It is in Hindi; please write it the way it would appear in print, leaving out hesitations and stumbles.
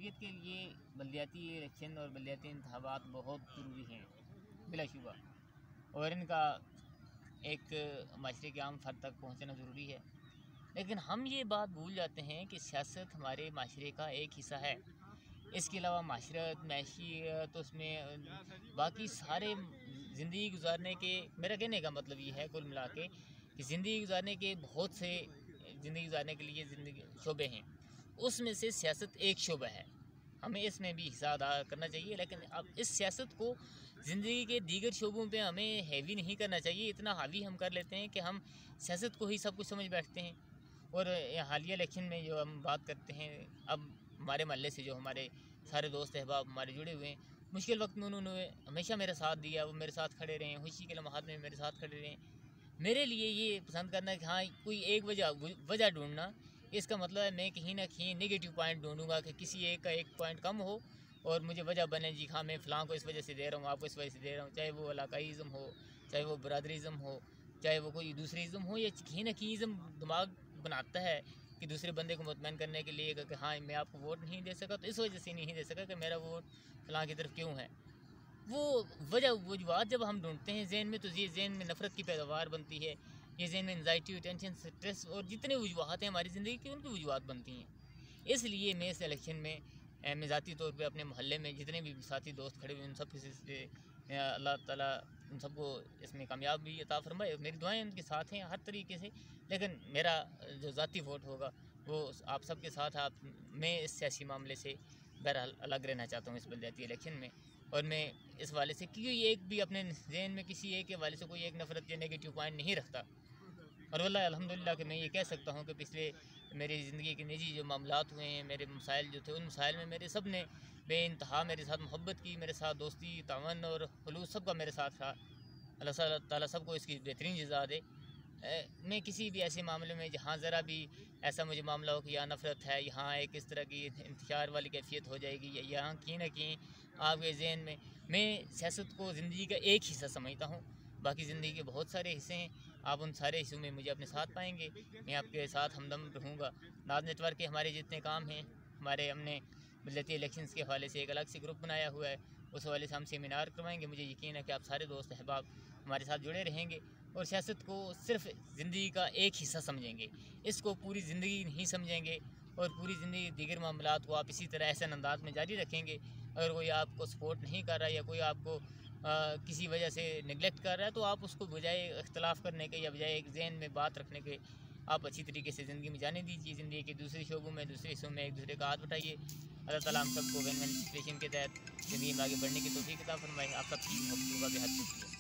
शरीयत के लिए बलदियाती इलेक्शन और बलदियाती इंतखाबात बहुत ज़रूरी हैं बिलाशुबा, और इनका एक माशरे के आम फर्द तक पहुँचना ज़रूरी है। लेकिन हम ये बात भूल जाते हैं कि सियासत हमारे माशरे का एक हिस्सा है। इसके अलावा माशरत, मैशियत, उसमें बाकी सारे ज़िंदगी गुजारने के, मेरा कहने का मतलब ये है कुल मिला के कि ज़िंदगी गुजारने के बहुत से, ज़िंदगी गुजारने के लिए ज़िंदगी शोबे हैं, उसमें से सियासत एक शोबा है। हमें इसमें भी हिस्सा अदा करना चाहिए, लेकिन अब इस सियासत को ज़िंदगी के दीगर शोबों पे हमें हैवी नहीं करना चाहिए। इतना हावी हम कर लेते हैं कि हम सियासत को ही सब कुछ समझ बैठते हैं। और हालिया इलेक्शन में जो हम बात करते हैं, अब हमारे महल्ले से जो हमारे सारे दोस्त अहबाब हमारे जुड़े हुए हैं, मुश्किल वक्त में उन्होंने हमेशा मेरा साथ दिया, वो मेरे साथ खड़े रहे, खुशी के लम्हात में मेरे साथ खड़े रहे। मेरे लिए ये पसंद करना कि हाँ, कोई एक वजह ढूंढना, इसका मतलब है मैं कहीं ना कहीं नेगेटिव पॉइंट ढूंढूंगा कि किसी एक का एक पॉइंट कम हो और मुझे वजह बने जी हाँ मैं फ़लाँ को इस वजह से दे रहा हूँ, आपको इस वजह से दे रहा हूँ। चाहे वो इलाकाईज़म हो, चाहे वो बरदरीज़म हो, चाहे वो कोई दूसरी इज़म हो, या कहीं ना कहीं इज़म दिमाग बनाता है कि दूसरे बंदे को मुतमईन करने के लिए कि हाँ मैं आपको वोट नहीं दे सका तो इस वजह से नहीं दे सका कि मेरा वोट फ़लाँ की तरफ क्यों है। वो वजूहत जब हम ढूंढते हैं ज़हन में, तो ये ज़हन में नफ़रत की पैदावार बनती है, ये ज़हन में एंजाइटी, टेंशन, स्ट्रेस और जितने वजूहत हैं हमारी ज़िंदगी की, उनकी वजूहत बनती हैं। इसलिए मैं इस इलेक्शन में मैं ज़ाती तौर पे अपने मोहल्ले में जितने भी साथी दोस्त खड़े हुए उन सब से अल्लाह ताला उन सबको इसमें कामयाबी अता फरमाए। मेरी दुआएं उनके साथ हैं हर तरीके से, लेकिन मेरा जो ज़ाती वोट होगा वो आप सबके साथ। मैं इस सियासी मामले से बहरहाल अलग रहना चाहता हूँ इस बलदियाती इलेक्शन में। और मैं इस वाले से क्योंकि एक भी अपने जहन में किसी एक के वाले से कोई एक नफ़रत या नेगेटिव पॉइंट नहीं रखता। और वल्लाह अल्हम्दुलिल्लाह कि मैं ये कह सकता हूँ कि पिछले मेरी ज़िंदगी के निजी जो मामलात हुए हैं, मेरे मसाइल जो थे, उन मसाइल में मेरे सब ने बेइंतहा मेरे साथ मोहब्बत की, मेरे साथ दोस्ती, तावन और खुलूस सबका मेरे साथ था। अल्लाह ताला सबको इसकी बेहतरीन जज़ा दे। मैं किसी भी ऐसे मामले में जहाँ ज़रा भी ऐसा मुझे मामला हो कि यहाँ नफ़रत है, यहाँ एक इस तरह की इंतशार वाली कैफियत हो जाएगी, या यहाँ कहीं ना कहीं आपके जहन में, मैं सियासत को ज़िंदगी का एक हिस्सा समझता हूँ। बाकी ज़िंदगी के बहुत सारे हिस्से हैं, आप उन सारे हिस्सों में मुझे अपने साथ पाएंगे। मैं आपके साथ हमदम रहूँगा। नाज नेटवर्क के हमारे जितने काम हैं, हमने बलदियाती इलेक्शंस के हवाले से एक अलग से ग्रुप बनाया हुआ है, उस हवाले से हम सेमिनार करवाएंगे। मुझे यकीन है कि आप सारे दोस्त अहबाब हमारे साथ जुड़े रहेंगे और सियासत को सिर्फ ज़िंदगी का एक हिस्सा समझेंगे, इसको पूरी ज़िंदगी नहीं समझेंगे। और पूरी ज़िंदगी दीगर मामलात को आप इसी तरह ऐसे अंदाज में जारी रखेंगे। अगर कोई आपको सपोर्ट नहीं कर रहा है या कोई आपको किसी वजह से निगलेक्ट कर रहा है, तो आप उसको बजाय इख्तलाफ करने के या बजाय एक जहन में बात रखने के, आप अच्छी तरीके से ज़िंदगी में जाने दीजिए। ज़िंदगी के दूसरे शोबों में, दूसरे हिस्सों में एक दूसरे का हाथ बटाइए। अल्लाह ताला हम सबको विन विन सिचुएशन के तहत ज़िंदगी में आगे बढ़ने की तौफीक अता फरमाए। आप सबकी मोहब्बतों का बेहद शुक्रिया।